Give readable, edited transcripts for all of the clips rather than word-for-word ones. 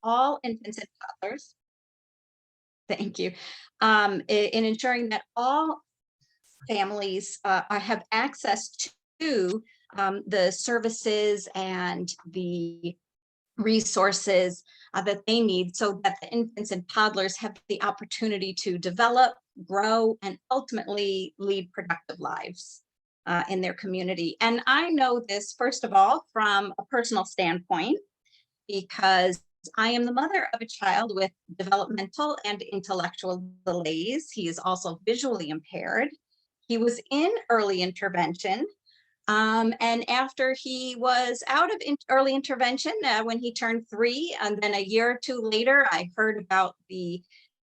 all infants and toddlers. Thank you. In ensuring that all families have access to the services and the resources that they need so that the infants and toddlers have the opportunity to develop, grow, and ultimately lead productive lives in their community. And I know this, first of all, from a personal standpoint, because I am the mother of a child with developmental and intellectual delays. He is also visually impaired. He was in early intervention. And after he was out of early intervention, when he turned 3, and then a year or 2 later, I heard about the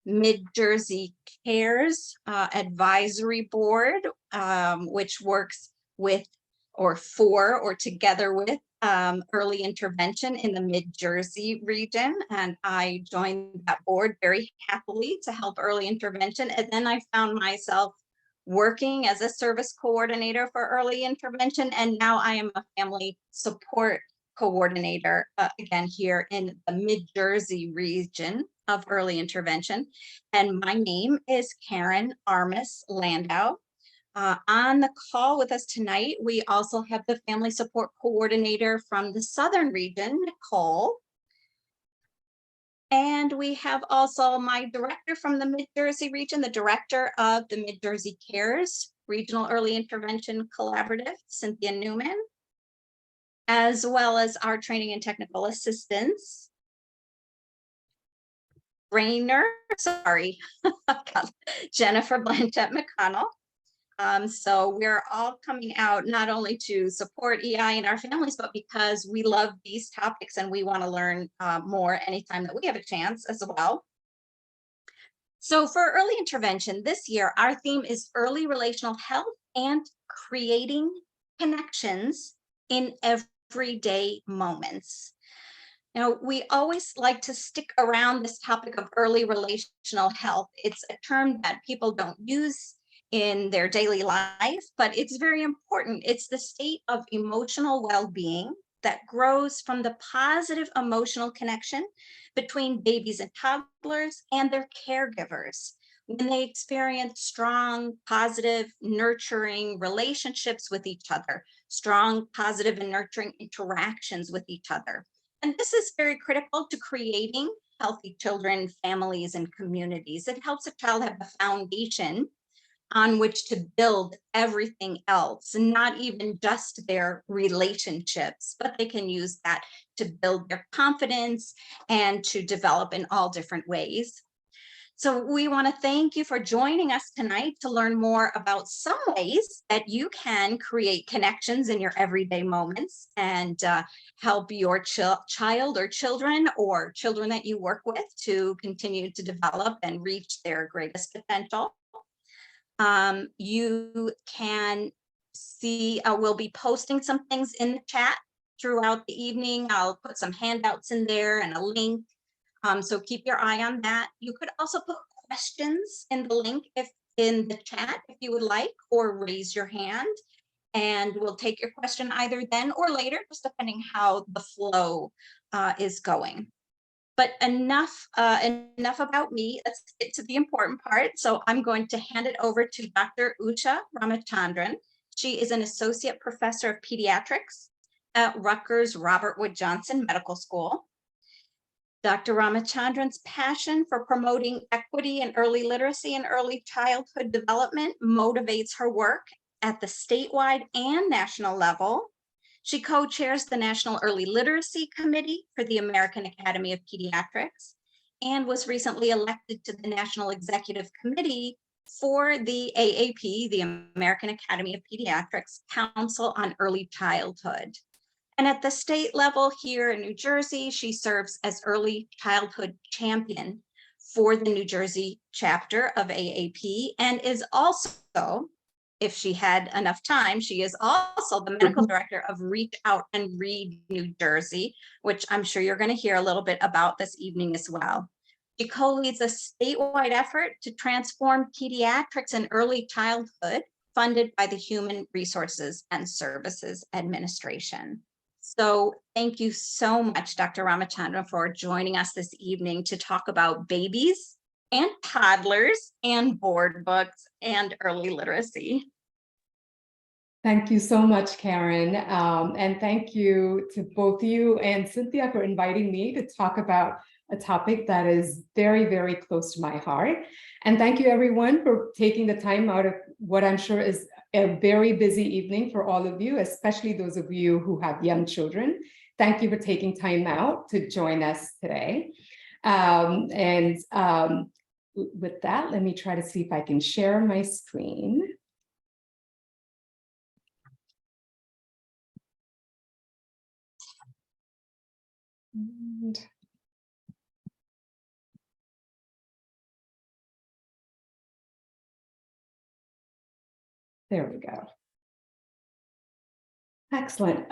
Mid-Jersey CARES Advisory Board, which works with or for or together with early intervention in the Mid-Jersey region. And I joined that board very happily to help early intervention. And then I found myself working as a service coordinator for early intervention. And now I am a family support coordinator, again, here in the Mid-Jersey region of early intervention. And my name is Karen Armis Landau. On the call with us tonight, we also have the family support coordinator from the Southern region, Nicole. And we have also my director from the Mid-Jersey region, the director of the Mid-Jersey CARES Regional Early Intervention Collaborative, Cynthia Newman, as well as our training and technical assistants, Jennifer Blanchett McConnell. So we're all coming out not only to support EI in our families, but because we love these topics and we want to learn more anytime that we have a chance as well. So for early intervention this year, our theme is early relational health and creating connections in everyday moments. Now, we always like to stick around this topic of early relational health. It's a term that people don't use in their daily life, but it's very important. It's the state of emotional well-being that grows from the positive emotional connection between babies and toddlers and their caregivers when they experience strong, positive, nurturing relationships with each other, strong, positive, and nurturing interactions with each other. And this is very critical to creating healthy children, families, and communities. It helps a child have a foundation on which to build everything else, and not even just their relationships, but they can use that to build their confidence and to develop in all different ways. So we want to thank you for joining us tonight to learn more about some ways that you can create connections in your everyday moments and help your child or children that you work with to continue to develop and reach their greatest potential. You can see, we'll be posting some things in the chat throughout the evening. I'll put some handouts in there and a link. So keep your eye on that. You could also put questions in the link in the chat if you would like, or raise your hand, and we'll take your question either then or later, just depending how the flow is going. But enough about me. Let's get to the important part. So I'm going to hand it over to Dr. Usha Ramachandran. She is an associate professor of pediatrics at Rutgers Robert Wood Johnson Medical School. Dr. Ramachandran's passion for promoting equity and early literacy and early childhood development motivates her work at the statewide and national level. She co-chairs the National Early Literacy Committee for the American Academy of Pediatrics and was recently elected to the National Executive Committee for the AAP, the American Academy of Pediatrics Council on Early Childhood. And at the state level here in New Jersey, she serves as early childhood champion for the New Jersey chapter of AAP and is also, if she had enough time, she is also the medical director of Reach Out and Read New Jersey, which I'm sure you're going to hear a little bit about this evening as well. She co-leads a statewide effort to transform pediatrics and early childhood funded by the Human Resources and Services Administration. So thank you so much, Dr. Ramachandran, for joining us this evening to talk about babies and toddlers and board books and early literacy. Thank you so much, Karen. And thank you to both you and Cynthia for inviting me to talk about a topic that is very, very close to my heart. And thank you everyone for taking the time out of what I'm sure is a very busy evening for all of you, especially those of you who have young children. Thank you for taking time out to join us today. With that, let me try to see if I can share my screen. And there we go. Excellent.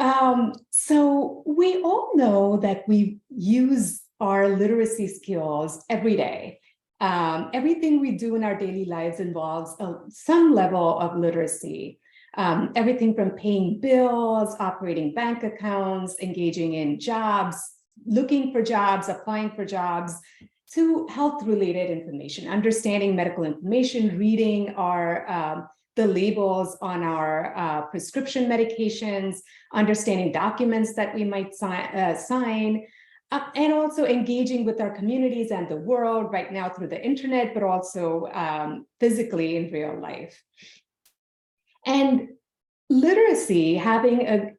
So we all know that we use our literacy skills every day. Everything we do in our daily lives involves some level of literacy. Everything from paying bills, operating bank accounts, engaging in jobs, looking for jobs, applying for jobs, to health-related information, understanding medical information, reading our the labels on our prescription medications, understanding documents that we might sign, and also engaging with our communities and the world right now through the internet, but also physically in real life. And literacy, having a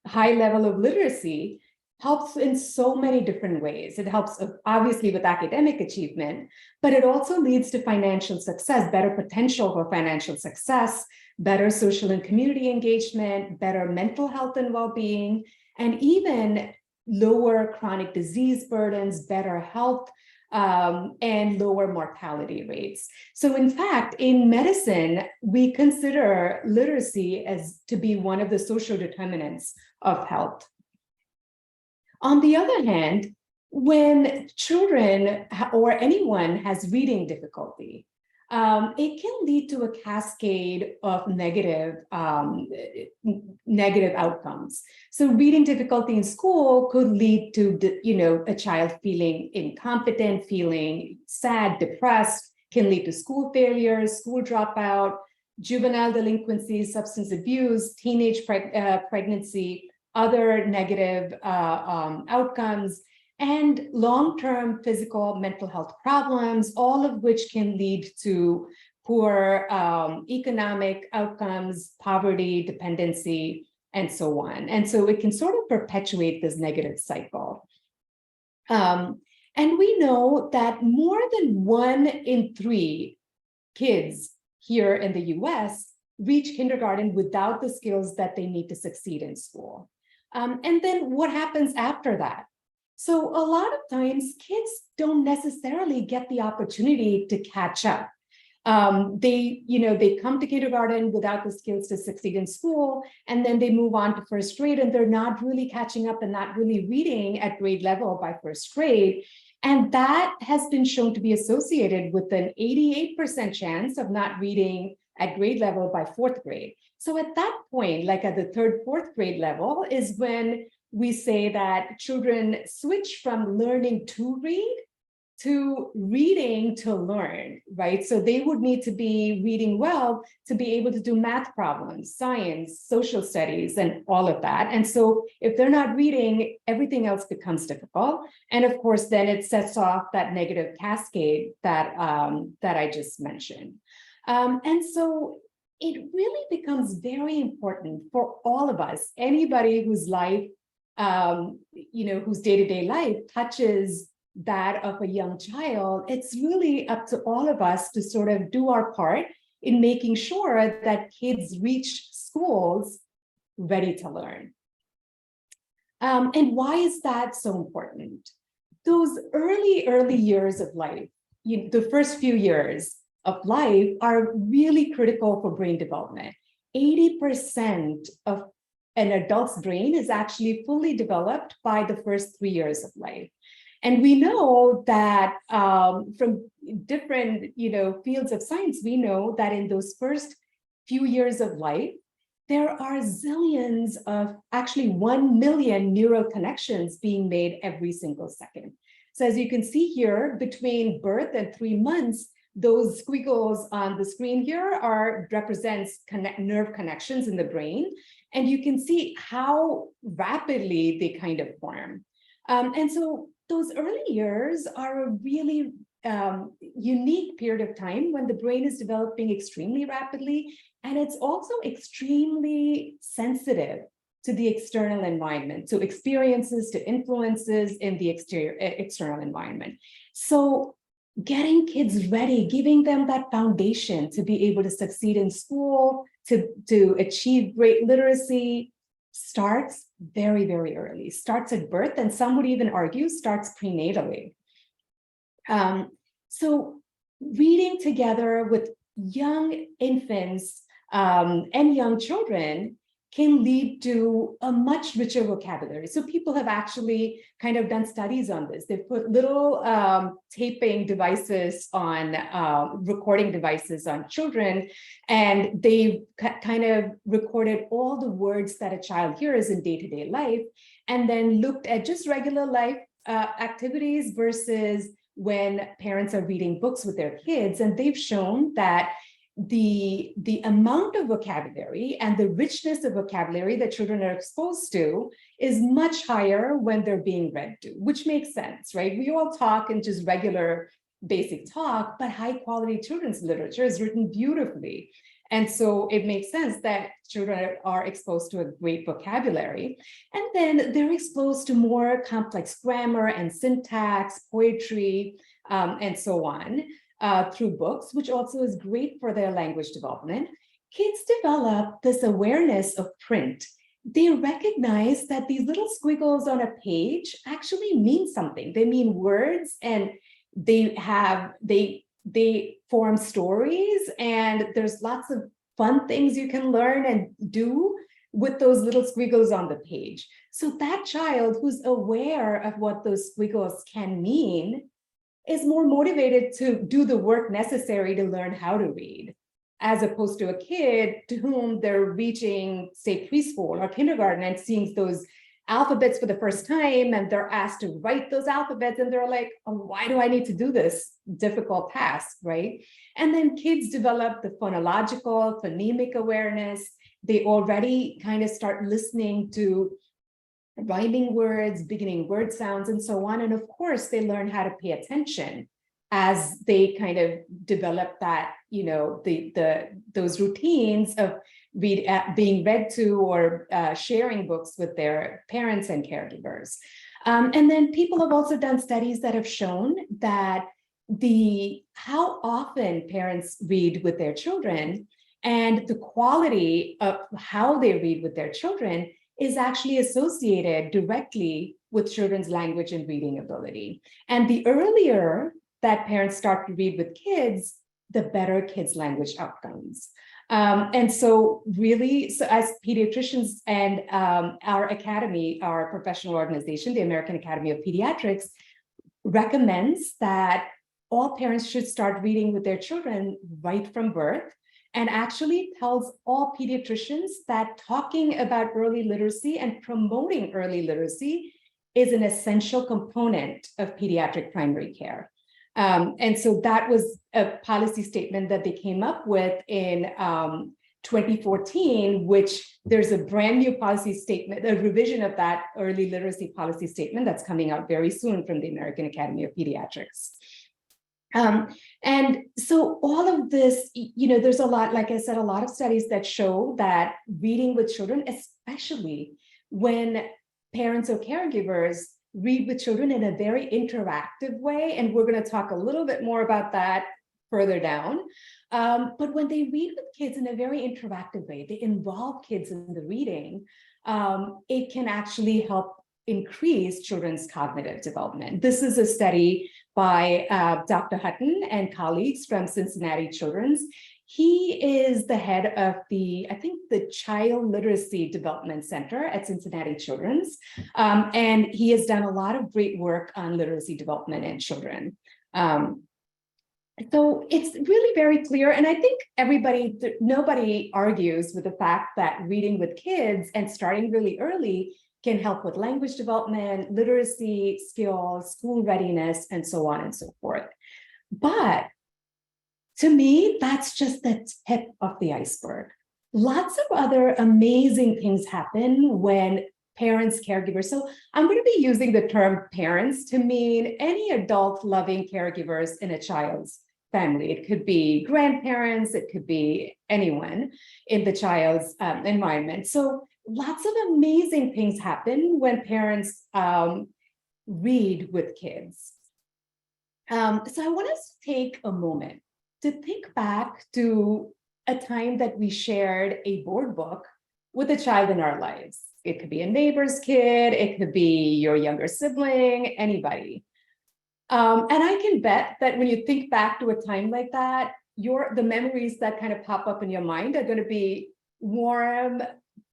high level of literacy, helps in so many different ways. It helps obviously with academic achievement, but it also leads to financial success, better potential for financial success, better social and community engagement, better mental health and well-being, and even lower chronic disease burdens, better health, and lower mortality rates. So in fact, in medicine, we consider literacy as to be one of the social determinants of health. On the other hand, when children or anyone has reading difficulty, it can lead to a cascade of negative outcomes. So reading difficulty in school could lead to, a child feeling incompetent, feeling sad, depressed, can lead to school failures, school dropout, juvenile delinquency, substance abuse, teenage pregnancy, other negative outcomes, and long-term physical mental health problems, all of which can lead to poor economic outcomes, poverty, dependency, and so on. And so it can sort of perpetuate this negative cycle. And we know that more than 1 in 3 kids here in the US reach kindergarten without the skills that they need to succeed in school. And then what happens after that? So a lot of times kids don't necessarily get the opportunity to catch up. They come to kindergarten without the skills to succeed in school, and then they move on to first grade, and they're not really catching up and not really reading at grade level by first grade. And that has been shown to be associated with an 88% chance of not reading at grade level by 4th grade. So at that point, like at the 3rd, 4th grade level, is when we say that children switch from learning to read to reading to learn, right? So they would need to be reading well to be able to do math problems, science, social studies, and all of that. And so if they're not reading, everything else becomes difficult. And of course, then it sets off that negative cascade that I just mentioned. And so it really becomes very important for all of us, anybody whose life, whose day-to-day life touches that of a young child. It's really up to all of us to sort of do our part in making sure that kids reach schools ready to learn. And why is that so important? Those early years of life, the first few years of life are really critical for brain development. 80% of an adult's brain is actually fully developed by the first 3 years of life. And we know that from different fields of science, we know that in those first few years of life, there are zillions of, actually 1 million neural connections being made every single second. So as you can see here, between birth and 3 months, those squiggles on the screen here represents nerve connections in the brain. And you can see how rapidly they kind of form. And so those early years are a really unique period of time when the brain is developing extremely rapidly. And it's also extremely sensitive to the external environment, to experiences, to influences in the external environment. So getting kids ready, giving them that foundation to be able to succeed in school, to achieve great literacy, starts very, very early, starts at birth, and some would even argue starts prenatally. So reading together with young infants and young children can lead to a much richer vocabulary. So people have actually kind of done studies on this. They've put little taping devices on, recording devices on children, and they've kind of recorded all the words that a child hears in day-to-day life, and then looked at just regular life activities versus when parents are reading books with their kids. And they've shown that the amount of vocabulary and the richness of vocabulary that children are exposed to is much higher when they're being read to, which makes sense, right? We all talk in just regular basic talk, but high quality children's literature is written beautifully. And so it makes sense that children are exposed to a great vocabulary. And then they're exposed to more complex grammar and syntax, poetry, and so on. Through books, which also is great for their language development. Kids develop this awareness of print. They recognize that these little squiggles on a page actually mean something. They mean words, and they form stories, and there's lots of fun things you can learn and do with those little squiggles on the page. So that child who's aware of what those squiggles can mean is more motivated to do the work necessary to learn how to read, as opposed to a kid to whom they're reaching, say, preschool or kindergarten and seeing those alphabets for the first time, and they're asked to write those alphabets, and they're like, oh, why do I need to do this difficult task, right? And then kids develop the phonological, phonemic awareness. They already kind of start listening to rhyming words, beginning word sounds, and so on. And of course, they learn how to pay attention as they kind of develop that, you know, those routines of being read to or sharing books with their parents and caregivers. And then people have also done studies that have shown that how often parents read with their children and the quality of how they read with their children is actually associated directly with children's language and reading ability. And the earlier that parents start to read with kids, the better kids' language outcomes. And so really, so as pediatricians and our academy, our professional organization, the American Academy of Pediatrics, recommends that all parents should start reading with their children right from birth, and actually tells all pediatricians that talking about early literacy and promoting early literacy is an essential component of pediatric primary care. And so that was a policy statement that they came up with in 2014, which there's a brand new policy statement, a revision of that early literacy policy statement that's coming out very soon from the American Academy of Pediatrics. And so all of this, you know, there's a lot, like I said, a lot of studies that show that reading with children, especially when parents or caregivers read with children in a very interactive way, and we're going to talk a little bit more about that further down. But when they read with kids in a very interactive way, they involve kids in the reading, it can actually help increase children's cognitive development. This is a study by Dr. Hutton and colleagues from Cincinnati Children's. He is the head of the Child Literacy Development Center at Cincinnati Children's. And he has done a lot of great work on literacy development in children. So it's really very clear. And I think nobody argues with the fact that reading with kids and starting really early can help with language development, literacy skills, school readiness, and so on and so forth. But to me, that's just the tip of the iceberg. Lots of other amazing things happen when parents, caregivers. So I'm going to be using the term parents to mean any adult loving caregivers in a child's family. It could be grandparents, it could be anyone in the child's environment. So lots of amazing things happen when parents read with kids. So I want us to take a moment to think back to a time that we shared a board book with a child in our lives. It could be a neighbor's kid, it could be your younger sibling, anybody. And I can bet that when you think back to a time like that, the memories that kind of pop up in your mind are going to be warm,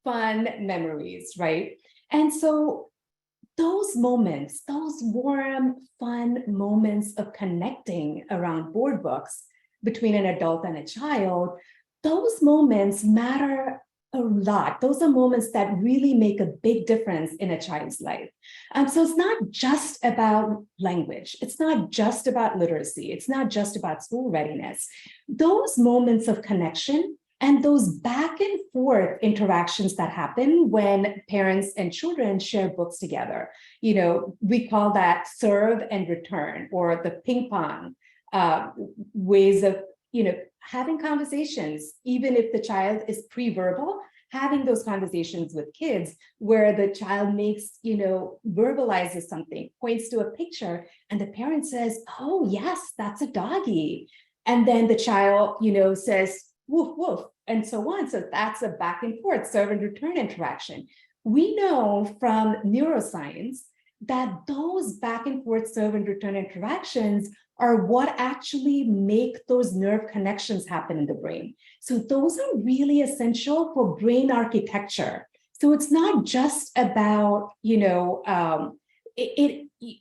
fun memories, right? And so those moments, those warm, fun moments of connecting around board books between an adult and a child, those moments matter a lot. Those are moments that really make a big difference in a child's life. So it's not just about language. It's not just about literacy. It's not just about school readiness. Those moments of connection and those back and forth interactions that happen when parents and children share books together. We call that serve and return, or the ping pong ways of having conversations, even if the child is pre-verbal, having those conversations with kids where the child verbalizes something, points to a picture, and the parent says, "Oh, yes, that's a doggy." And then the child, says, "Woof, woof," and so on. So that's a back and forth serve and return interaction. We know from neuroscience that those back and forth serve and return interactions are what actually make those nerve connections happen in the brain. So those are really essential for brain architecture. So it's not just about,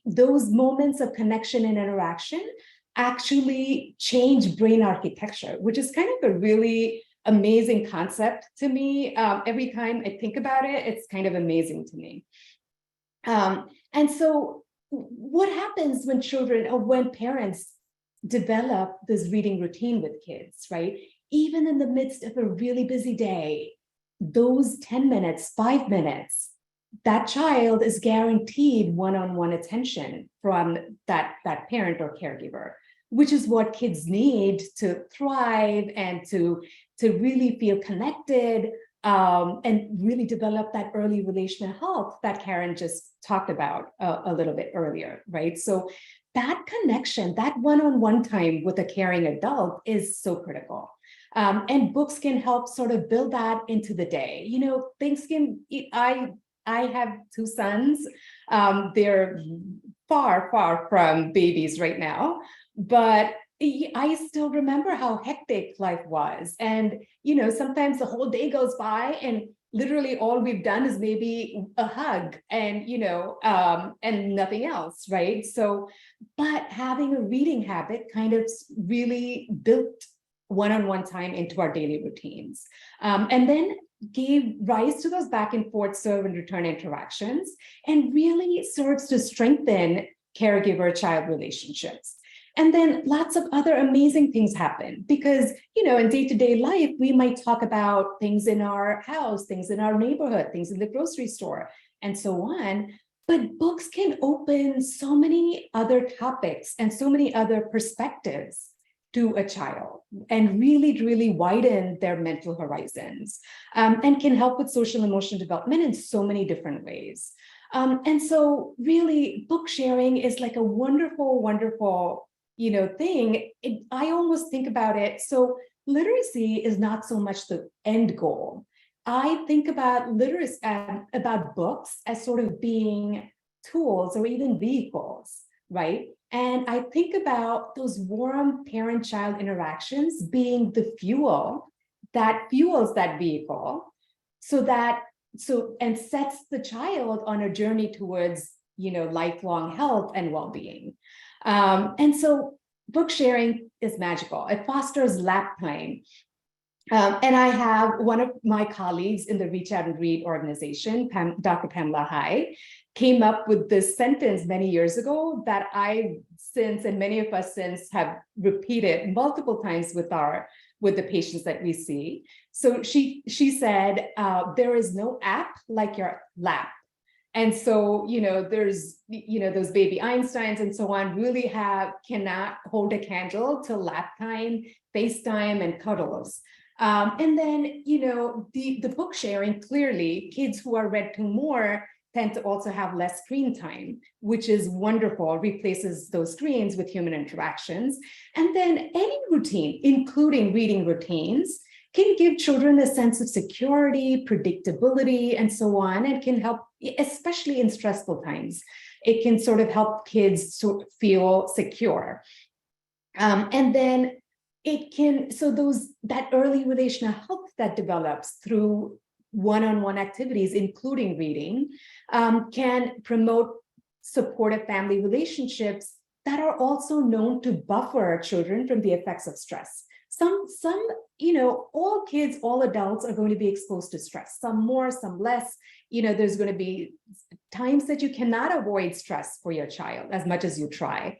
those moments of connection and interaction actually change brain architecture, which is kind of a really amazing concept to me. Every time I think about it, it's kind of amazing to me. And so what happens when children or when parents develop this reading routine with kids, right? Even in the midst of a really busy day, those 10 minutes, 5 minutes, that child is guaranteed one-on-one attention from that parent or caregiver, which is what kids need to thrive and to really feel connected, and really develop that early relational health that Karen just talked about a little bit earlier, right? So that connection, that one-on-one time with a caring adult is so critical. And books can help sort of build that into the day. I have 2 sons. They're far, far from babies right now, but I still remember how hectic life was. And, sometimes the whole day goes by and literally all we've done is maybe a hug and, and nothing else, right? So, but having a reading habit kind of really built one-on-one time into our daily routines. And then gave rise to those back and forth serve and return interactions, and really serves to strengthen caregiver-child relationships. And then lots of other amazing things happen because, in day-to-day life, we might talk about things in our house, things in our neighborhood, things in the grocery store, and so on. But books can open so many other topics and so many other perspectives to a child and really, really widen their mental horizons, and can help with social emotional development in so many different ways. And so really book sharing is like a wonderful, wonderful thing. I almost think about it. So literacy is not so much the end goal. I think about literacy, about books as sort of being tools or even vehicles, right? And I think about those warm parent-child interactions being the fuel that fuels that vehicle, and sets the child on a journey towards lifelong health and well-being. And so book sharing is magical. It fosters lap time. And I have one of my colleagues in the Reach Out and Read organization, Dr. Pamela Hai, came up with this sentence many years ago that I since, and many of us since, have repeated multiple times with the patients that we see. So she said, there is no app like your lap. And so, there's, those baby Einsteins and so on really cannot hold a candle to lap time, FaceTime, and cuddles. And then, the book sharing, clearly, kids who are read to more tend to also have less screen time, which is wonderful, replaces those screens with human interactions. And then any routine, including reading routines, can give children a sense of security, predictability, and so on, and can help, especially in stressful times. It can sort of help kids sort of feel secure. And then it can, that early relational health that develops through one-on-one activities, including reading, can promote supportive family relationships that are also known to buffer children from the effects of stress. All kids, all adults are going to be exposed to stress, some more, some less. There's going to be times that you cannot avoid stress for your child as much as you try.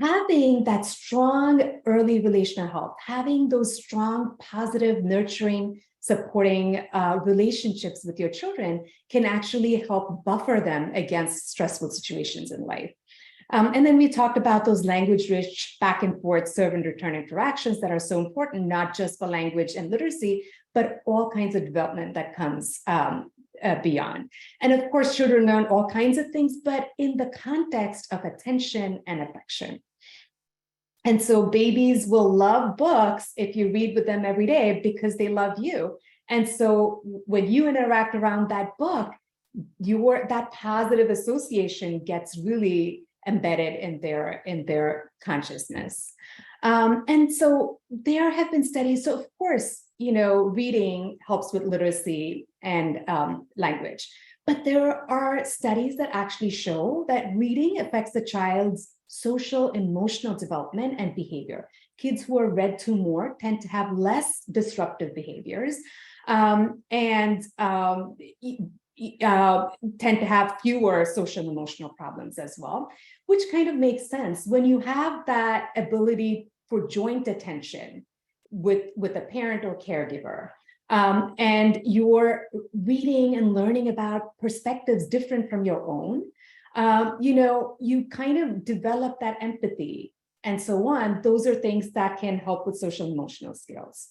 Having that strong early relational health, having those strong, positive, nurturing, supporting relationships with your children can actually help buffer them against stressful situations in life. And then we talked about those language-rich back and forth serve and return interactions that are so important, not just for language and literacy, but all kinds of development that comes beyond. And of course, children learn all kinds of things, but in the context of attention and affection. And so babies will love books if you read with them every day because they love you. And so when you interact around that book, that positive association gets really embedded in their consciousness. And so there have been studies. So of course, reading helps with literacy and language, but there are studies that actually show that reading affects the child's social, emotional development and behavior. Kids who are read to more tend to have less disruptive behaviors and tend to have fewer social and emotional problems as well, which kind of makes sense. When you have that ability for joint attention with a parent or caregiver, and you're reading and learning about perspectives different from your own, you kind of develop that empathy and so on. Those are things that can help with social and emotional skills.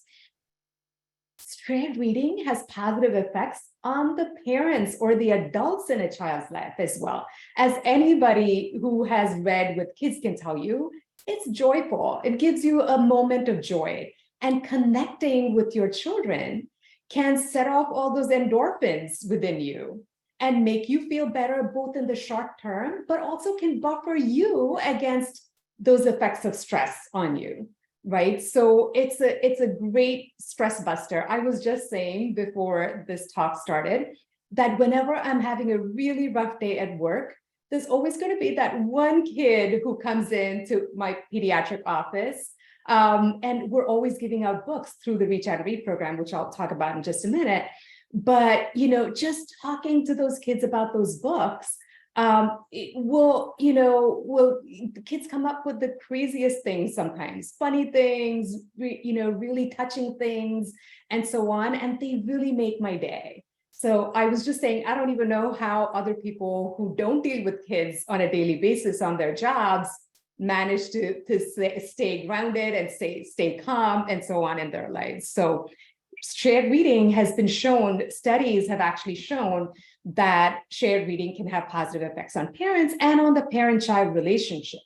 Shared reading has positive effects on the parents or the adults in a child's life as well. As anybody who has read with kids can tell you, it's joyful. It gives you a moment of joy. And connecting with your children can set off all those endorphins within you and make you feel better both in the short term, but also can buffer you against those effects of stress on you, right? So it's a great stress buster. I was just saying before this talk started that whenever I'm having a really rough day at work, there's always going to be that one kid who comes into my pediatric office. And we're always giving out books through the Reach Out and Read program, which I'll talk about in just a minute. But, just talking to those kids about those books, the kids come up with the craziest things sometimes, funny things, really touching things and so on. And they really make my day. So I was just saying, I don't even know how other people who don't deal with kids on a daily basis on their jobs manage to stay grounded and stay calm and so on in their lives. So shared reading has been shown, studies have actually shown that shared reading can have positive effects on parents and on the parent-child relationship.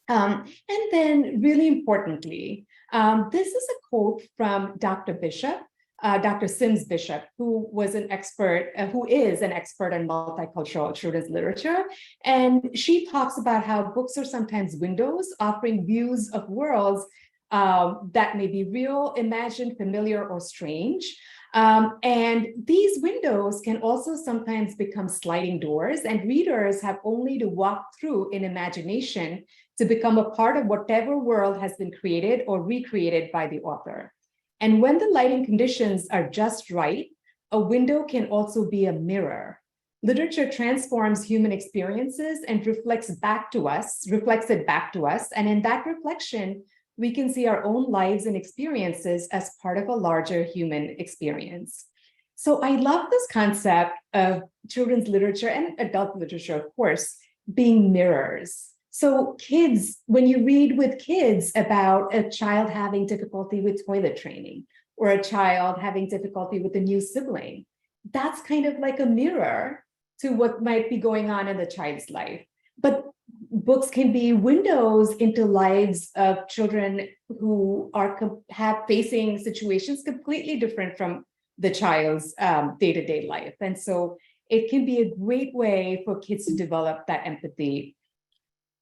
And then really importantly, this is a quote from Dr. Bishop, Dr. Sims Bishop, who is an expert on multicultural children's literature. And she talks about how books are sometimes windows offering views of worlds that may be real, imagined, familiar, or strange. And these windows can also sometimes become sliding doors, and readers have only to walk through in imagination to become a part of whatever world has been created or recreated by the author. And when the lighting conditions are just right, a window can also be a mirror. Literature transforms human experiences and reflects it back to us. And in that reflection, we can see our own lives and experiences as part of a larger human experience. So I love this concept of children's literature and adult literature, of course, being mirrors. So kids, when you read with kids about a child having difficulty with toilet training or a child having difficulty with a new sibling, that's kind of like a mirror to what might be going on in the child's life. But books can be windows into lives of children who are facing situations completely different from the child's day-to-day life. And so it can be a great way for kids to develop that empathy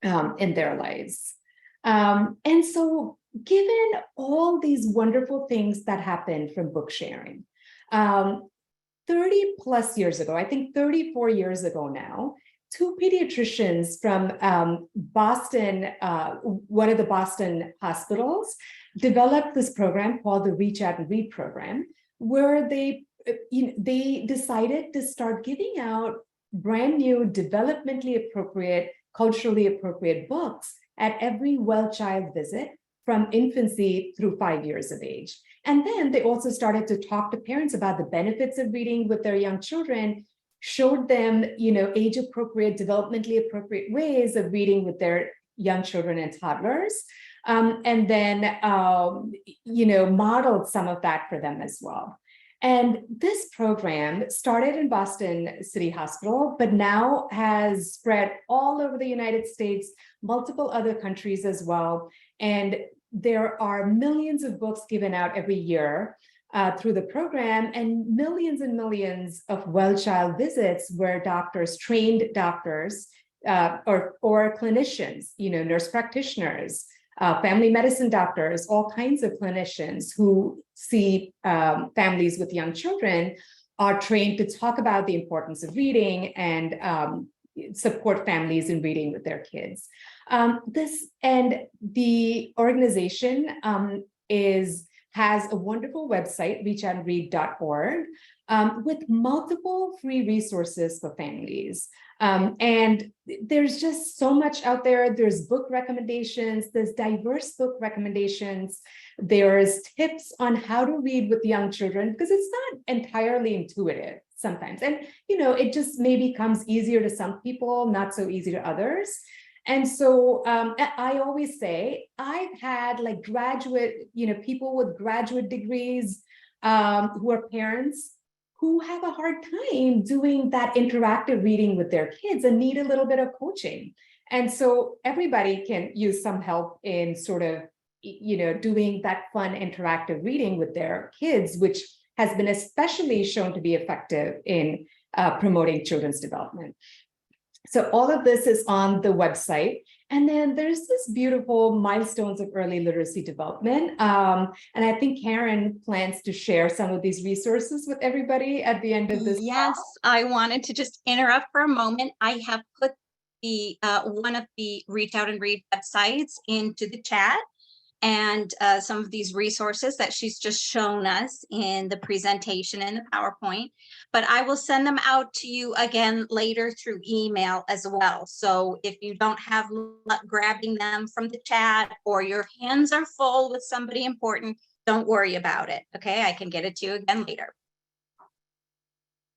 in their lives. And so given all these wonderful things that happen from book sharing, 30 plus years ago, I think 34 years ago now, two pediatricians from Boston, one of the Boston hospitals, developed this program called the Reach Out and Read program, where they decided to start giving out brand new, developmentally appropriate, culturally appropriate books at every well child visit from infancy through 5 years of age. And then they also started to talk to parents about the benefits of reading with their young children, showed them, age-appropriate, developmentally appropriate ways of reading with their young children and toddlers, and then, modeled some of that for them as well. And this program started in Boston City Hospital, but now has spread all over the United States, multiple other countries as well. And there are millions of books given out every year through the program, and millions of well child visits where trained doctors or clinicians, nurse practitioners, family medicine doctors, all kinds of clinicians who see families with young children are trained to talk about the importance of reading and support families in reading with their kids. The organization has a wonderful website, reachandread.org, with multiple free resources for families. And there's just so much out there. There's book recommendations, there's diverse book recommendations, there's tips on how to read with young children, because it's not entirely intuitive sometimes. And, it just maybe comes easier to some people, not so easy to others. And so I always say, I've had like people with graduate degrees who are parents who have a hard time doing that interactive reading with their kids and need a little bit of coaching. And so everybody can use some help in sort of, doing that fun interactive reading with their kids, which has been especially shown to be effective in promoting children's development. So all of this is on the website. And then there's this beautiful milestones of early literacy development. And I think Karen plans to share some of these resources with everybody at the end of this. Yes, I wanted to just interrupt for a moment. I have put the one of the Reach Out and Read websites into the chat, and some of these resources that she's just shown us in the presentation and the PowerPoint, but I will send them out to you again later through email as well. So if you don't have luck grabbing them from the chat, or your hands are full with somebody important, don't worry about it. Okay, I can get it to you again later.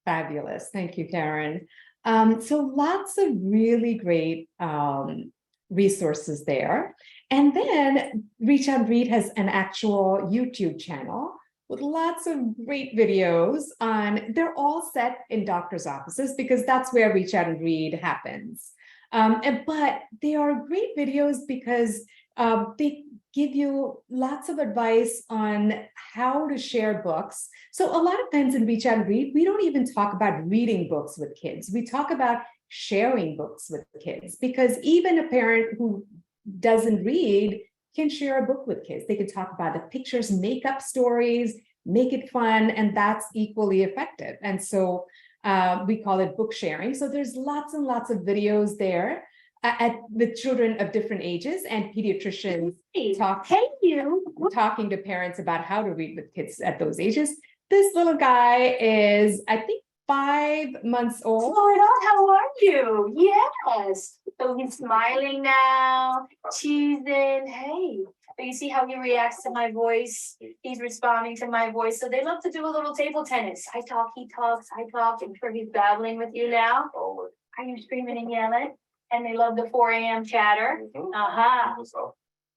Fabulous. Thank you, Karen. So lots of really great resources there. And then Reach Out and Read has an actual YouTube channel with lots of great videos they're all set in doctors' offices because that's where Reach Out and Read happens. But they are great videos because they give you lots of advice on how to share books. So a lot of times in Reach Out and Read, we don't even talk about reading books with kids. We talk about sharing books with kids, because even a parent who doesn't read can share a book with kids. They can talk about the pictures, make up stories, make it fun, and that's equally effective. And so we call it book sharing. So there's lots and lots of videos there with children of different ages, and pediatricians talking to parents about how to read with kids at those ages. This little guy is, I think, 5 months old. Florida, how are you? Yes. So he's smiling now, cheesing. Hey, but you see how he reacts to my voice? He's responding to my voice. So they love to do a little table tennis. I talk, he talks, I talk. I'm sure he's babbling with you now. Are you screaming and yelling? And they love the 4 a.m. chatter.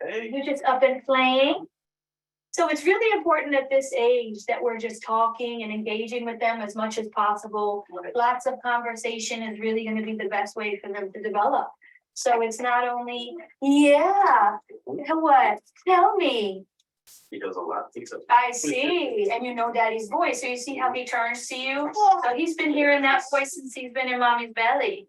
Hey. You're just up and playing. So it's really important at this age that we're just talking and engaging with them as much as possible. Right. Lots of conversation is really going to be the best way for them to develop. So it's not only, what? Tell me. He does a lot. I see. And you know daddy's voice. So you see how he turns to you? So he's been hearing that voice since he's been in mommy's belly.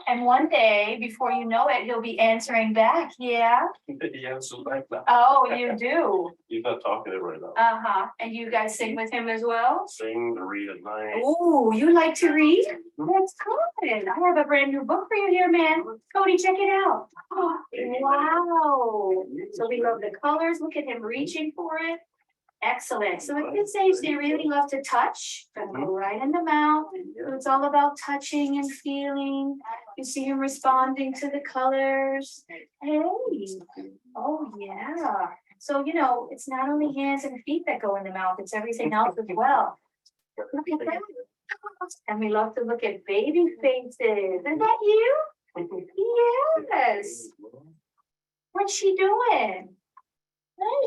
And one day, before you know it, he'll be answering back. Yeah. He answers back now. Oh, you do? He's not talking it right now. Uh-huh. And you guys sing with him as well? Sing, read at night. Oh, you like to read? That's good. I have a brand new book for you here, man. Cody, check it out. Oh, wow. So we love the colors. Look at him reaching for it. Excellent. So at this age, they really love to touch. Go right in the mouth. So it's all about touching and feeling. You see him responding to the colors. Hey. Oh, yeah. So, it's not only hands and feet that go in the mouth, it's everything else as well. Look at that. And we love to look at baby faces. Is that you? Yes. What's she doing?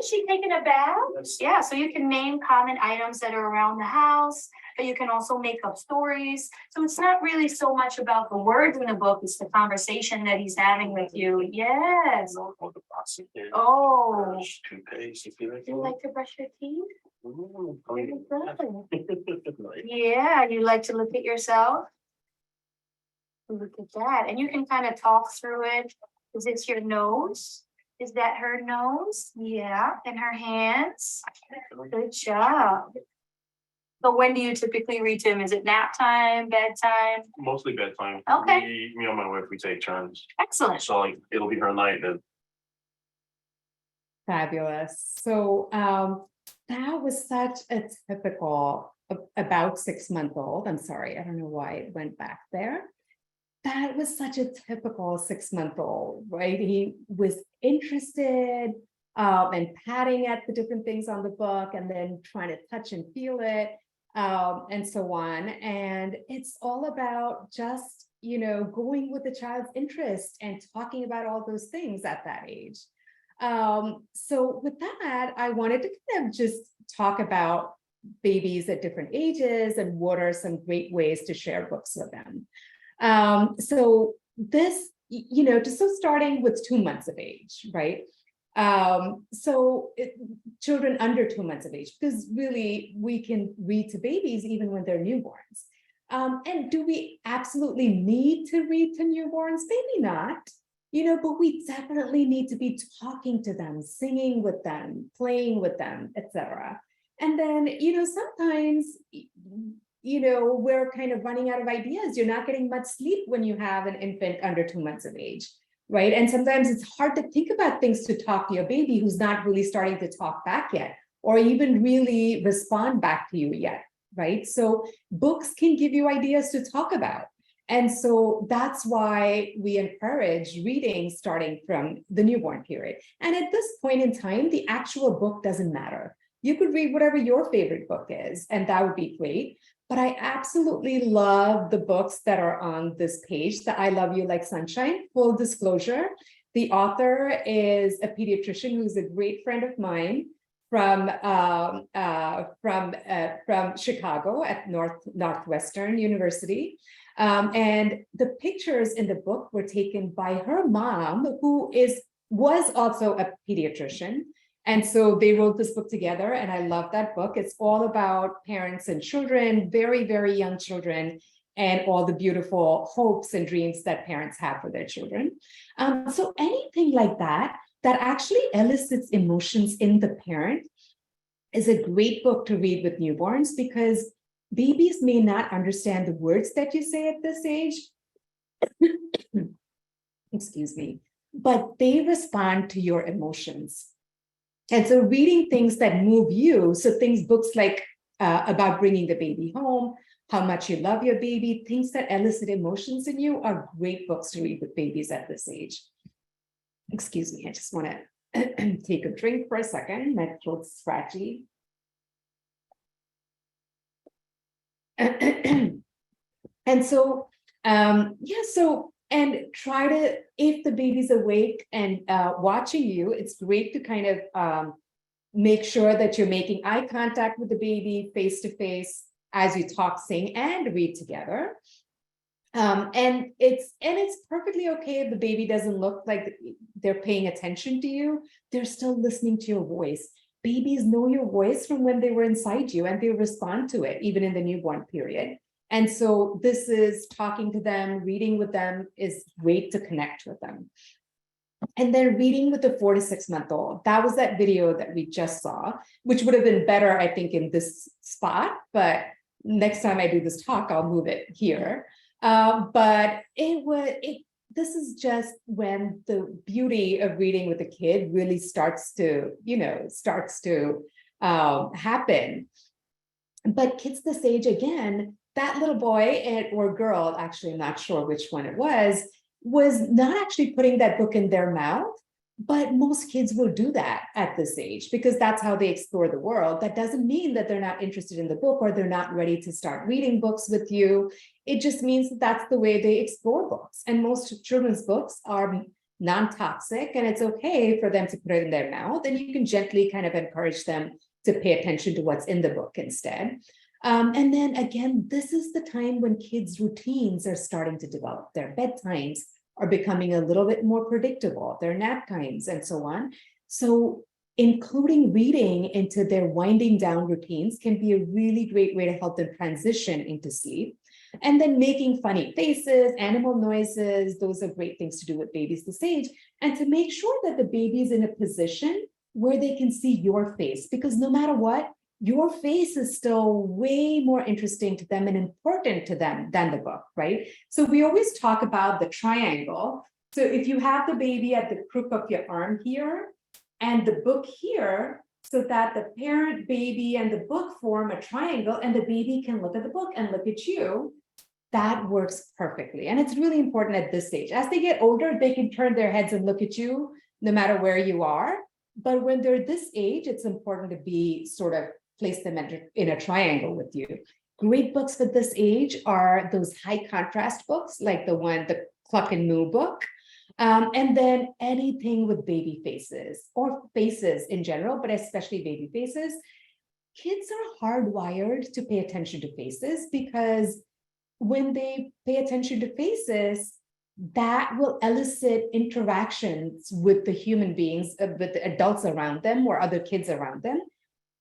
Is she taking a bath? Yeah, so you can name common items that are around the house, but you can also make up stories. So it's not really so much about the words in the book, it's the conversation that he's having with you. Yes. Oh. You like to brush your teeth? Yeah, you like to look at yourself? Look at that. And you can kind of talk through it. Is this your nose? Is that her nose? Yeah. And her hands? Good job. So when do you typically read to him? Is it nap time, bedtime? Mostly bedtime. Okay. Me and my wife, we take turns. Excellent. So it'll be her night then. Fabulous. So that was such a typical, about 6-month-old. I'm sorry, I don't know why it went back there. That was such a typical 6-month-old, right? He was interested and patting at the different things on the book and then trying to touch and feel it and so on. And it's all about just, going with the child's interest and talking about all those things at that age. So with that, I wanted to kind of just talk about babies at different ages and what are some great ways to share books with them. So this, so starting with 2 months of age, right? Children under 2 months of age, because really we can read to babies even when they're newborns. And do we absolutely need to read to newborns? Maybe not, but we definitely need to be talking to them, singing with them, playing with them, etc. And then, sometimes, we're kind of running out of ideas. You're not getting much sleep when you have an infant under 2 months of age, right? And sometimes it's hard to think about things to talk to your baby who's not really starting to talk back yet, or even really respond back to you yet, right? So books can give you ideas to talk about. And so that's why we encourage reading starting from the newborn period. And at this point in time, the actual book doesn't matter. You could read whatever your favorite book is, and that would be great. But I absolutely love the books that are on this page, the I Love You Like Sunshine. Full disclosure, the author is a pediatrician who's a great friend of mine from Chicago at Northwestern University. And the pictures in the book were taken by her mom, who was also a pediatrician. And so they wrote this book together, and I love that book. It's all about parents and children, very, very young children, and all the beautiful hopes and dreams that parents have for their children. So anything like that actually elicits emotions in the parent is a great book to read with newborns because babies may not understand the words that you say at this age. Excuse me, but they respond to your emotions. And so reading things that move you, so books like about bringing the baby home, how much you love your baby, things that elicit emotions in you are great books to read with babies at this age. Excuse me, I just want to take a drink for a second. My throat's scratchy. And so, and try to, if the baby's awake and watching you, it's great to kind of make sure that you're making eye contact with the baby face to face as you talk, sing, and read together. And it's perfectly okay if the baby doesn't look like they're paying attention to you. They're still listening to your voice. Babies know your voice from when they were inside you, and they respond to it even in the newborn period. And so this is talking to them, reading with them is great to connect with them. And then reading with the 4 to 6 month old. That was that video that we just saw, which would have been better, I think, in this spot. But next time I do this talk, I'll move it here. But this is just when the beauty of reading with a kid really starts to happen. But kids this age, again, that little boy or girl, actually, I'm not sure which one it was not actually putting that book in their mouth. But most kids will do that at this age because that's how they explore the world. That doesn't mean that they're not interested in the book or they're not ready to start reading books with you. It just means that that's the way they explore books. And most children's books are non-toxic, and it's okay for them to put it in their mouth. And you can gently kind of encourage them to pay attention to what's in the book instead. And then again, this is the time when kids' routines are starting to develop. Their bedtimes are becoming a little bit more predictable, their nap times and so on. So including reading into their winding down routines can be a really great way to help them transition into sleep. And then making funny faces, animal noises, those are great things to do with babies this age. And to make sure that the baby is in a position where they can see your face, because no matter what, your face is still way more interesting to them and important to them than the book, right? So we always talk about the triangle. So if you have the baby at the crook of your arm here and the book here, so that the parent, baby, and the book form a triangle and the baby can look at the book and look at you, that works perfectly. And it's really important at this stage. As they get older, they can turn their heads and look at you no matter where you are. But when they're this age, it's important to be sort of place them in a triangle with you. Great books for this age are those high contrast books, like the Cluck and Moo book. And then anything with baby faces or faces in general, but especially baby faces. Kids are hardwired to pay attention to faces because when they pay attention to faces, that will elicit interactions with the human beings, with the adults around them or other kids around them.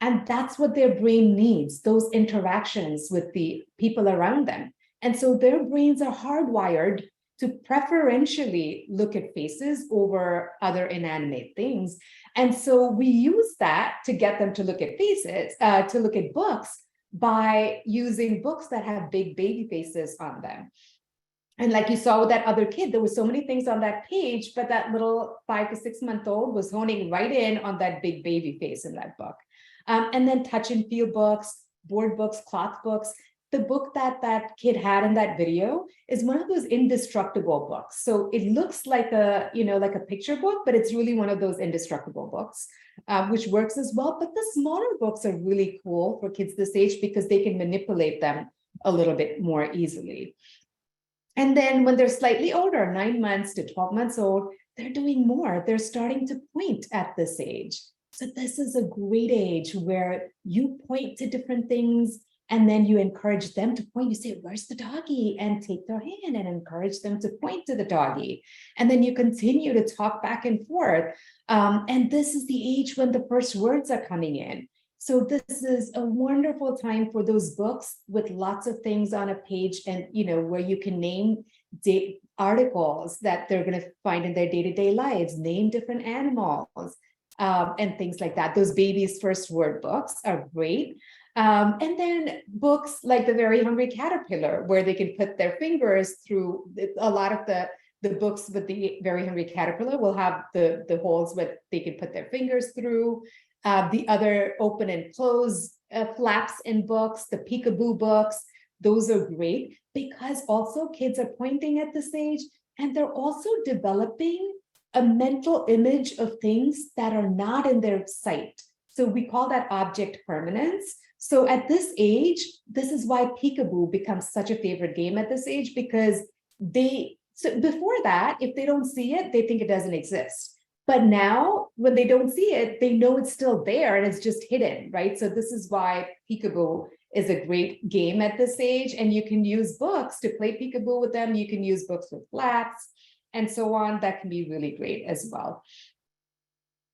And that's what their brain needs, those interactions with the people around them. And so their brains are hardwired to preferentially look at faces over other inanimate things. And so we use that to get them to look at faces, to look at books by using books that have big baby faces on them. And like you saw with that other kid, there were so many things on that page, but that little 5 to 6 month old was honing right in on that big baby face in that book. And then touch and feel books, board books, cloth books. The book that kid had in that video is one of those indestructible books. So it looks like a picture book, but it's really one of those indestructible books, which works as well. But the smaller books are really cool for kids this age because they can manipulate them a little bit more easily. And then when they're slightly older, 9 months to 12 months old, they're doing more. They're starting to point at this age. So this is a great age where you point to different things and then you encourage them to point. You say, where's the doggy? And take their hand and encourage them to point to the doggy. And then you continue to talk back and forth. And this is the age when the first words are coming in. So this is a wonderful time for those books with lots of things on a page and, where you can name articles that they're going to find in their day-to-day lives, name different animals, and things like that. Those babies' first word books are great. And then books like The Very Hungry Caterpillar, where they can put their fingers through. A lot of the books with The Very Hungry Caterpillar will have the holes where they can put their fingers through. The other open and close flaps in books, the peekaboo books, those are great because also kids are pointing at this age and they're also developing a mental image of things that are not in their sight. So we call that object permanence. So at this age, this is why peekaboo becomes such a favorite game at this age, because so before that, if they don't see it, they think it doesn't exist. But now when they don't see it, they know it's still there and it's just hidden, right? So this is why peekaboo is a great game at this age. And you can use books to play peekaboo with them. You can use books with flaps and so on. That can be really great as well.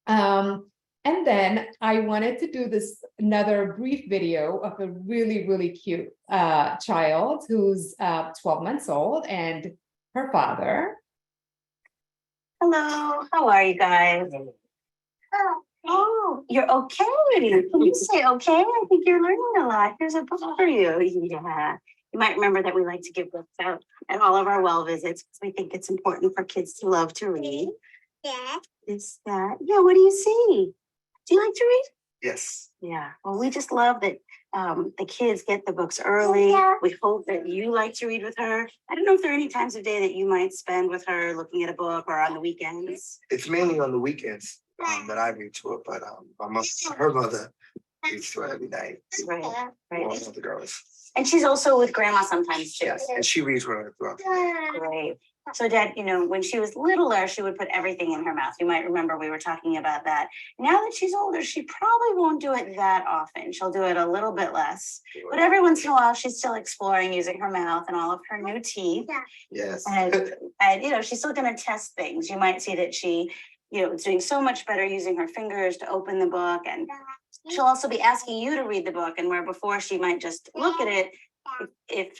And then I wanted to do another brief video of a really, really cute child who's 12 months old and her father. Hello, how are you guys? Oh, you're okay. Can you say okay? I think you're learning a lot. Here's a book for you. Yeah. You might remember that we like to give books out at all of our well visits because we think it's important for kids to love to read. Yeah. It's that. Yeah, what do you see? Do you like to read? Yes. Yeah. Well, we just love that the kids get the books early. Yeah. We hope that you like to read with her. I don't know if there are any times of day that you might spend with her looking at a book or on the weekends. It's mainly on the weekends that I read to her, but her mother reads to her every night. Right. All of the girls. And she's also with grandma sometimes too. Yes, and she reads with her throughout. Great. So Dad, when she was littler, she would put everything in her mouth. You might remember we were talking about that. Now that she's older, she probably won't do it that often. She'll do it a little bit less. But every once in a while, she's still exploring using her mouth and all of her new teeth. Yes. And she's still going to test things. You might see that she, is doing so much better using her fingers to open the book. And she'll also be asking you to read the book. And where before she might just look at it, if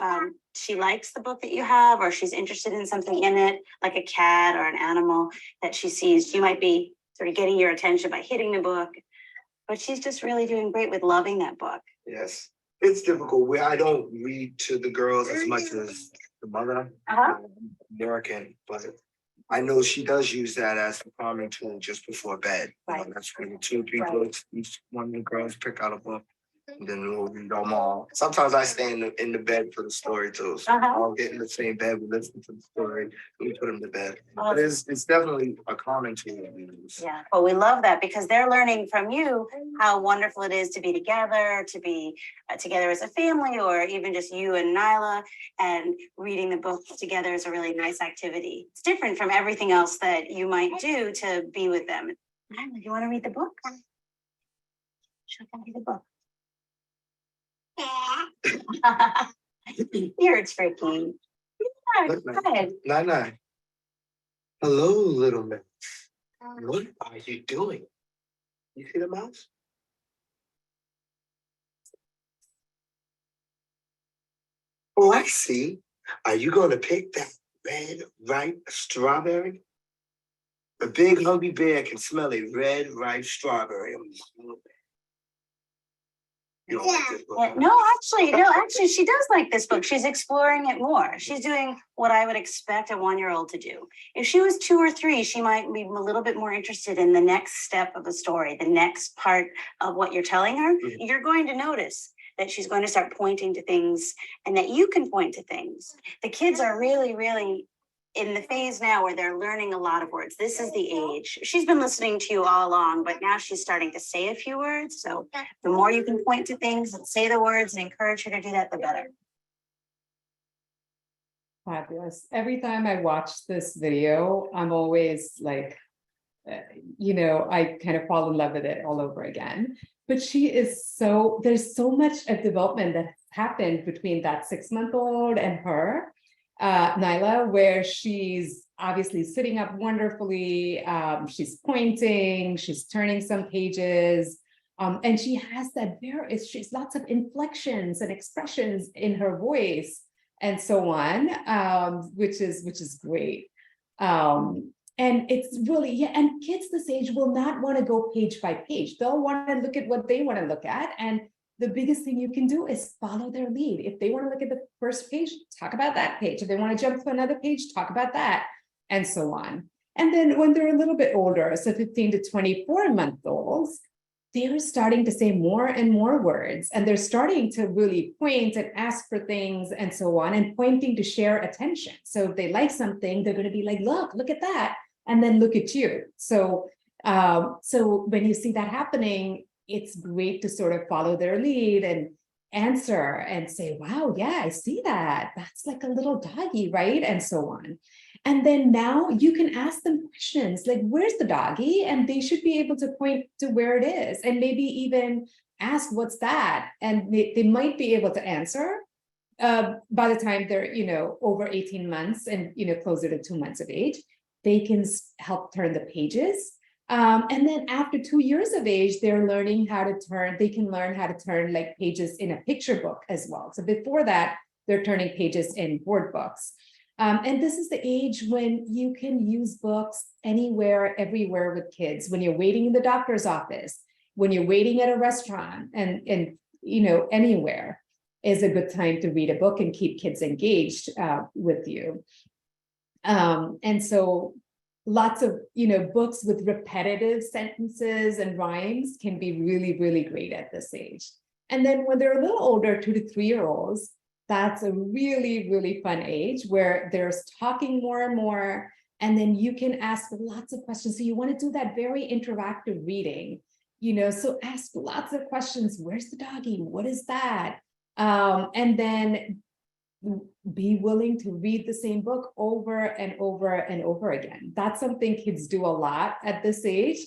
she likes the book that you have or she's interested in something in it, like a cat or an animal that she sees, she might be sort of getting your attention by hitting the book. But she's just really doing great with loving that book. Yes. It's difficult where I don't read to the girls as much as the mother, American, but I know she does use that as a calming tool just before bed. Right. That's really 2 or 3 books. Each one of the girls pick out a book. And then we'll read them all. Sometimes I stay in the bed for the story too. So I'll get in the same bed, we listen to the story, we put them to bed. But it's definitely a common tool that we use. Yeah, well, we love that because they're learning from you how wonderful it is to be together together as a family, or even just you and Nyla, and reading the book together is a really nice activity. It's different from everything else that you might do to be with them. Nyla, you want to read the book? Should I read the book? You're tricky. Yeah, Look, go ahead. Nana. Hello, little man. What are you doing? You see the mouse? Oh, I see. Are you going to pick that red, ripe strawberry? A big hungry bear can smell a red, ripe strawberry. You don't like this book? No, actually, she does like this book. She's exploring it more. She's doing what I would expect a 1-year-old to do. If she was 2 or 3, she might be a little bit more interested in the next step of the story, the next part of what you're telling her. Mm-hmm. You're going to notice that she's going to start pointing to things and that you can point to things. The kids are really, really in the phase now where they're learning a lot of words. This is the age. She's been listening to you all along, but now she's starting to say a few words. So the more you can point to things and say the words and encourage her to do that, the better. Fabulous. Every time I watch this video, I'm always like, I kind of fall in love with it all over again. But there's so much of development that happened between that 6-month-old and her. Nyla, where she's obviously sitting up wonderfully, she's pointing, she's turning some pages, and she has she's lots of inflections and expressions in her voice and so on, which is great. And it's really, yeah, and kids this age will not want to go page by page. They'll want to look at what they want to look at. And the biggest thing you can do is follow their lead. If they want to look at the first page, talk about that page. If they want to jump to another page, talk about that, and so on. And then when they're a little bit older, so 15 to 24-month-olds, they're starting to say more and more words, and they're starting to really point and ask for things and so on, and pointing to share attention. So if they like something, they're going to be like, look at that, and then look at you. So, so when you see that happening, it's great to sort of follow their lead and answer and say, wow, yeah, I see that. That's like a little doggy, right? And so on. And then now you can ask them questions like, where's the doggy? And they should be able to point to where it is, and maybe even ask, what's that? And they might be able to answer by the time they're, over 18 months and, closer to 2 months of age. They can help turn the pages. And then after 2 years of age, they're learning how to turn, they can learn how to turn like pages in a picture book as well. So before that, they're turning pages in board books. And this is the age when you can use books anywhere, everywhere with kids, when you're waiting in the doctor's office, when you're waiting at a restaurant, and anywhere is a good time to read a book and keep kids engaged with you. And so lots of, books with repetitive sentences and rhymes can be really, really great at this age. And then when they're a little older, 2 to 3-year-olds, that's a really, really fun age where there's talking more and more, and then you can ask lots of questions. So you want to do that very interactive reading, so ask lots of questions. Where's the doggy? What is that? And then be willing to read the same book over and over and over again. That's something kids do a lot at this age.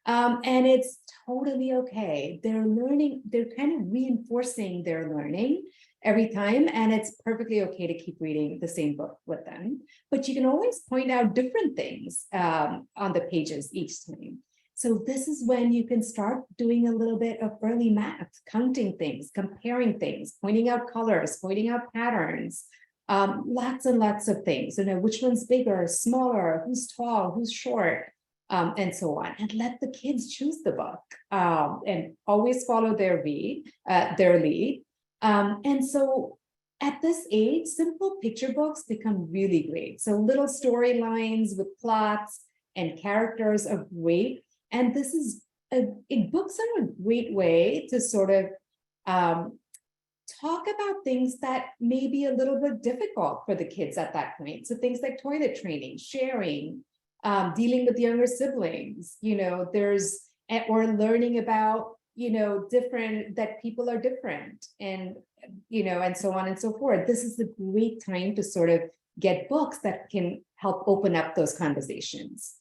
And it's totally okay. They're learning, they're kind of reinforcing their learning every time, and it's perfectly okay to keep reading the same book with them. But you can always point out different things on the pages each time. So this is when you can start doing a little bit of early math, counting things, comparing things, pointing out colors, pointing out patterns, lots and lots of things, which one's bigger, smaller, who's tall, who's short, and so on. And let the kids choose the book, and always follow their lead. And so at this age, simple picture books become really great. So little storylines with plots and characters are great. And this is, books are a great way to sort of talk about things that may be a little bit difficult for the kids at that point. So things like toilet training, sharing, dealing with younger siblings, or learning about, that people are different, and, and so on and so forth. This is a great time to sort of get books that can help open up those conversations.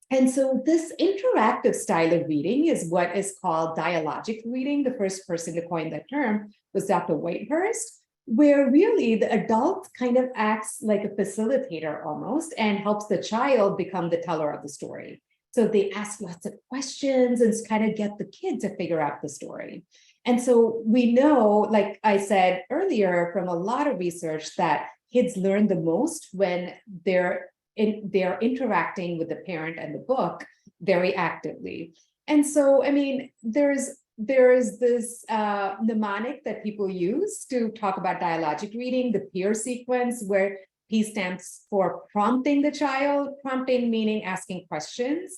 And so this interactive style of reading is what is called dialogic reading. The first person to coin that term was Dr. Whitehurst, where really the adult kind of acts like a facilitator almost and helps the child become the teller of the story. So they ask lots of questions and kind of get the kid to figure out the story. And so we know, like I said earlier, from a lot of research, that kids learn the most when they're interacting with the parent and the book very actively. And so, I mean, there's this mnemonic that people use to talk about dialogic reading, the peer sequence, where P stands for prompting the child, prompting meaning asking questions.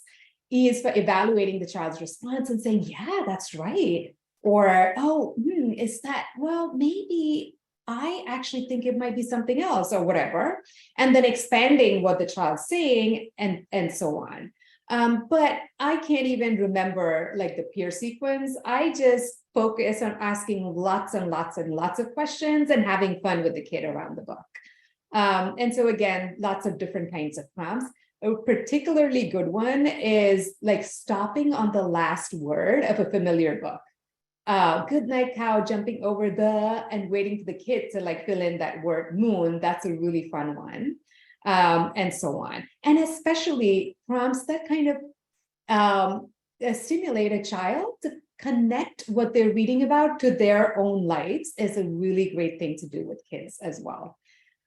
E is for evaluating the child's response and saying, yeah, that's right. Or, oh, is that, well, maybe I actually think it might be something else, or whatever. And then expanding what the child's saying, and so on. But I can't even remember like the peer sequence. I just focus on asking lots and lots and lots of questions and having fun with the kid around the book. And so again, lots of different kinds of prompts. A particularly good one is like stopping on the last word of a familiar book. Good night, cow, jumping over the, and waiting for the kid to like fill in that word moon. That's a really fun one. And so on. And especially prompts that kind of stimulate a child to connect what they're reading about to their own lives is a really great thing to do with kids as well.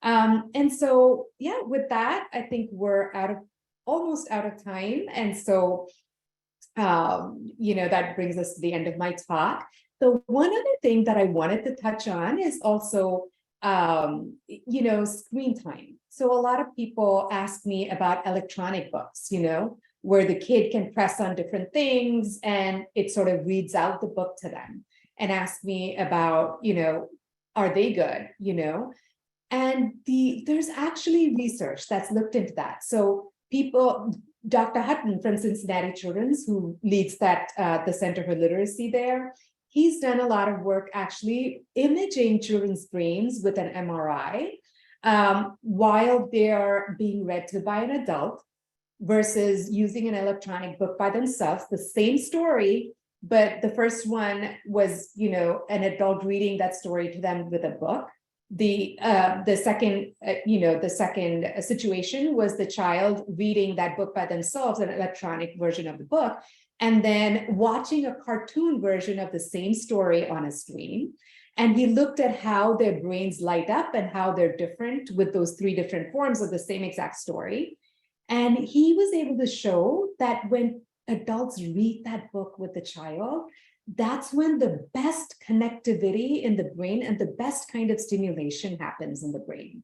And so, yeah, with that, I think we're out of almost out of time. And so, that brings us to the end of my talk. The one other thing that I wanted to touch on is also, screen time. So a lot of people ask me about electronic books, where the kid can press on different things and it sort of reads out the book to them, and ask me about, are they good, And there's actually research that's looked into that. So Dr. Hutton from Cincinnati Children's, who leads the Center for Literacy there, he's done a lot of work actually imaging children's brains with an MRI while they're being read to by an adult versus using an electronic book by themselves, the same story, but the first one was, an adult reading that story to them with a book. The second situation was the child reading that book by themselves, an electronic version of the book, and then watching a cartoon version of the same story on a screen. And we looked at how their brains light up and how they're different with those three different forms of the same exact story. And he was able to show that when adults read that book with the child, that's when the best connectivity in the brain and the best kind of stimulation happens in the brain.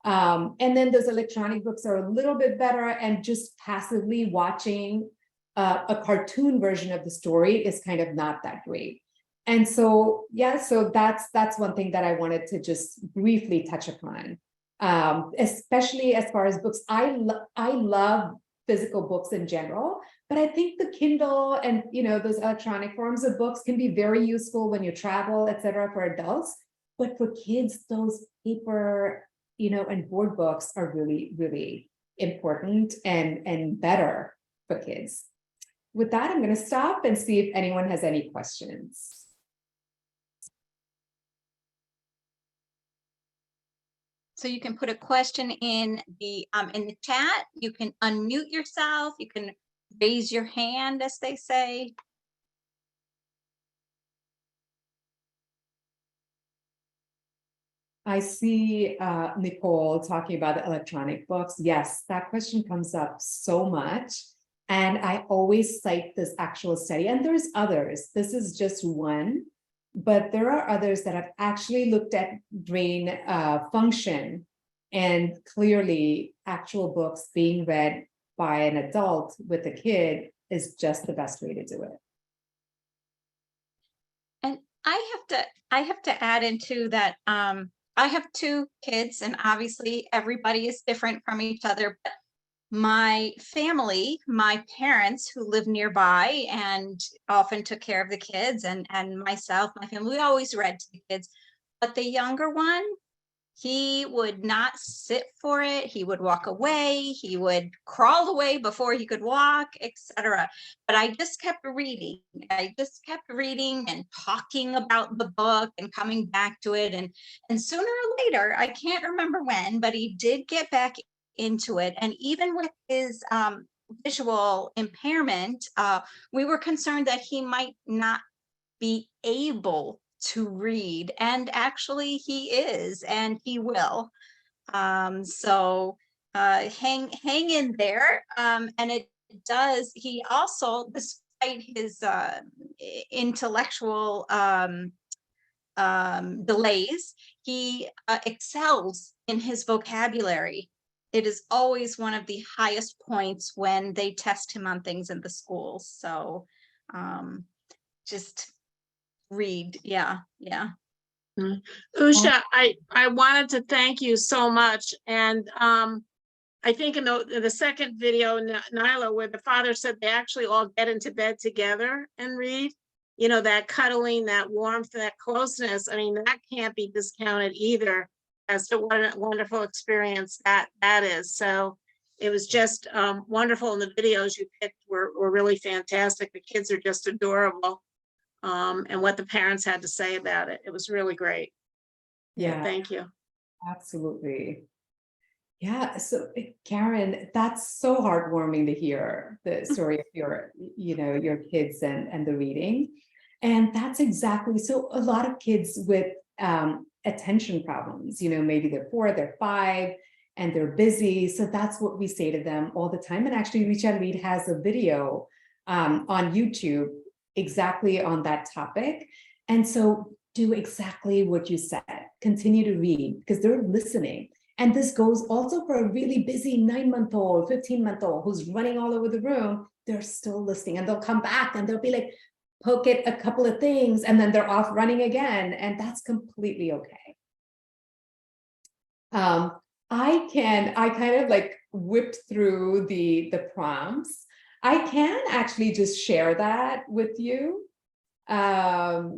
And then those electronic books are a little bit better, and just passively watching a cartoon version of the story is kind of not that great. And so, so that's one thing that I wanted to just briefly touch upon, especially as far as books. I love physical books in general, but I think the Kindle and those electronic forms of books can be very useful when you travel, et cetera, for adults. But for kids, those paper, and board books are really, really important and better for kids. With that, I'm going to stop and see if anyone has any questions. So you can put a question in the chat. You can unmute yourself. You can raise your hand, as they say. I see Nicole talking about the electronic books. Yes, that question comes up so much. And I always cite this actual study, and there's others. This is just one, but there are others that have actually looked at brain function, and clearly actual books being read by an adult with a kid is just the best way to do it. And I have to add into that. I have two kids, and obviously everybody is different from each other, but my family, my parents who live nearby and often took care of the kids, and myself, my family, we always read to the kids. But the younger one, he would not sit for it. He would walk away. He would crawl away before he could walk, etc. But I just kept reading. I just kept reading and talking about the book and coming back to it. And sooner or later, I can't remember when, but he did get back into it. And even with his visual impairment, we were concerned that he might not be able to read, and actually he is, and he will. So hang in there. And it does, he also, despite his intellectual delays, he excels in his vocabulary. It is always one of the highest points when they test him on things in the schools. So just read. Yeah. Usha, I wanted to thank you so much. And I think in the second video, Nyla, where the father said they actually all get into bed together and read, that cuddling, that warmth, that closeness, I mean, that can't be discounted either as to what a wonderful experience that is. So it was just wonderful. And the videos you picked were really fantastic. The kids are just adorable. And what the parents had to say about it. It was really great. Yeah, thank you. Absolutely. Yeah, so Karen, that's so heartwarming to hear the story of your kids and the reading. And that's exactly, so a lot of kids with attention problems, maybe they're 4, they're 5, and they're busy. So that's what we say to them all the time. And actually, Reach and Read has a video on YouTube exactly on that topic. And so do exactly what you said. Continue to read because they're listening. And this goes also for a really busy 9-month-old, 15-month-old who's running all over the room. They're still listening, and they'll come back and they'll be like, poke it a couple of things, and then they're off running again. And that's completely okay. I kind of like whipped through the prompts. I can actually just share that with you. Yeah.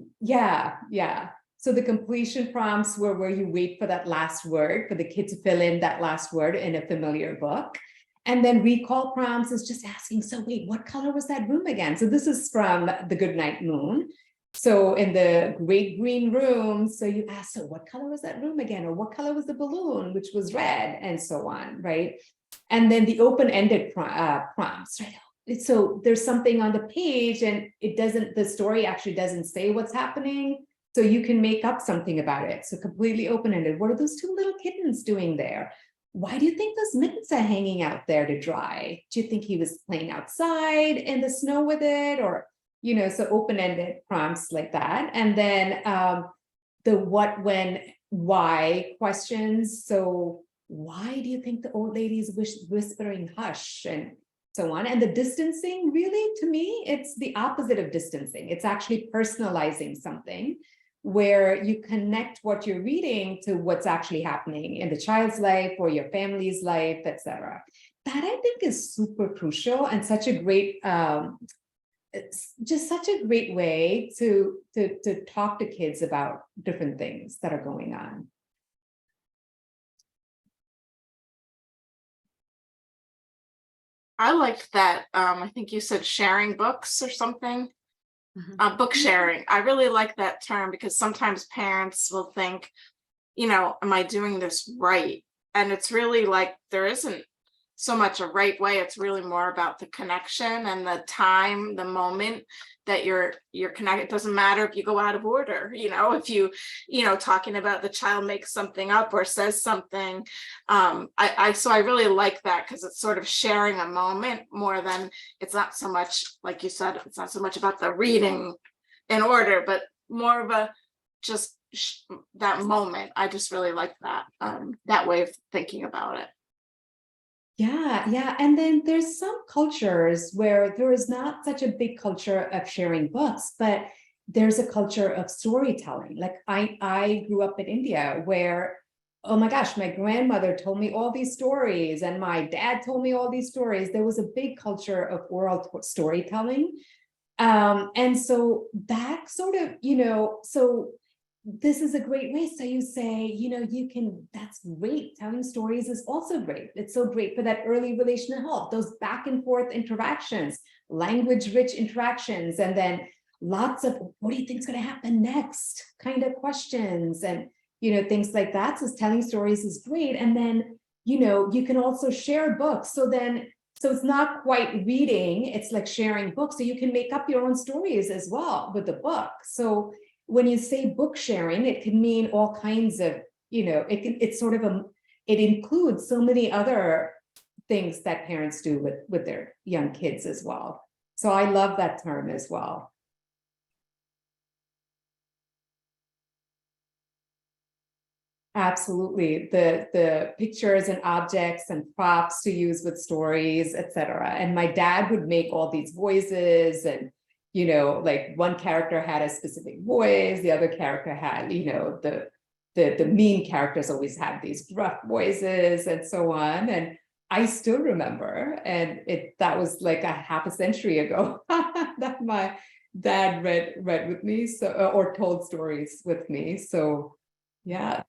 So the completion prompts were where you wait for that last word, for the kid to fill in that last word in a familiar book. And then recall prompts is just asking, so wait, what color was that room again? So this is from The Goodnight Moon. So in the great green room, so you ask, so what color was that room again? Or what color was the balloon, which was red, and so on, right? And then the open-ended prompts, right? So there's something on the page and the story actually doesn't say what's happening. So you can make up something about it. So completely open-ended. What are those two little kittens doing there? Why do you think those mittens are hanging out there to dry? Do you think he was playing outside in the snow with it? Or, so open-ended prompts like that. And then the what, when, why questions. So why do you think the old lady's whispering hush and so on? And the distancing, really, to me, it's the opposite of distancing. It's actually personalizing something where you connect what you're reading to what's actually happening in the child's life or your family's life, etc. That I think is super crucial and such a great, it's just such a great way to talk to kids about different things that are going on. I liked that. I think you said sharing books or something. Book sharing. I really like that term because sometimes parents will think, am I doing this right? And it's really like there isn't so much a right way. It's really more about the connection and the time, the moment that you're connected. It doesn't matter if you go out of order, if you, talking about the child makes something up or says something. So I really like that because it's sort of sharing a moment more than, it's not so much, like you said, it's not so much about the reading in order, but more of a just that moment. I just really like that way of thinking about it. Yeah. And then there's some cultures where there is not such a big culture of sharing books, but there's a culture of storytelling. Like I grew up in India where, oh my gosh, my grandmother told me all these stories and my dad told me all these stories. There was a big culture of oral storytelling. And so that sort of, so this is a great way. So you say, that's great. Telling stories is also great. It's so great for that early relational help, those back and forth interactions, language rich interactions, and then lots of, what do you think is going to happen next kind of questions and, things like that. So telling stories is great. And then, you can also share books. So it's not quite reading, it's like sharing books. So you can make up your own stories as well with the book. So when you say book sharing, it can mean all kinds of, it includes so many other things that parents do with their young kids as well. So I love that term as well. Absolutely. The pictures and objects and props to use with stories, etc. And my dad would make all these voices and, like one character had a specific voice, the other character had, the mean characters always had these rough voices and so on. And I still remember, and that was like a half a century ago that my dad read with me, so or told stories with me. So yeah.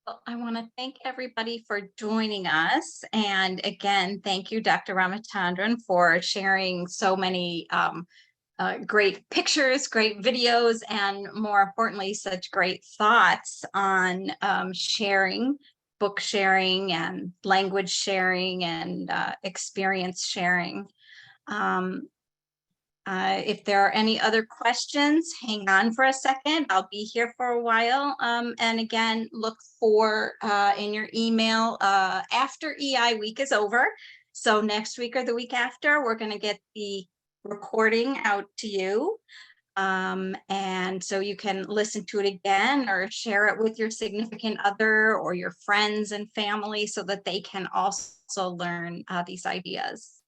Well, I want to thank everybody for joining us. And again, thank you, Dr. Ramachandran, for sharing so many great pictures, great videos, and more importantly, such great thoughts on sharing, book sharing, and language sharing, and experience sharing. If there are any other questions, hang on for a second. I'll be here for a while. And again, look for in your email after EI week is over. So next week or the week after, we're going to get the recording out to you. And so you can listen to it again or share it with your significant other or your friends and family so that they can also learn these ideas.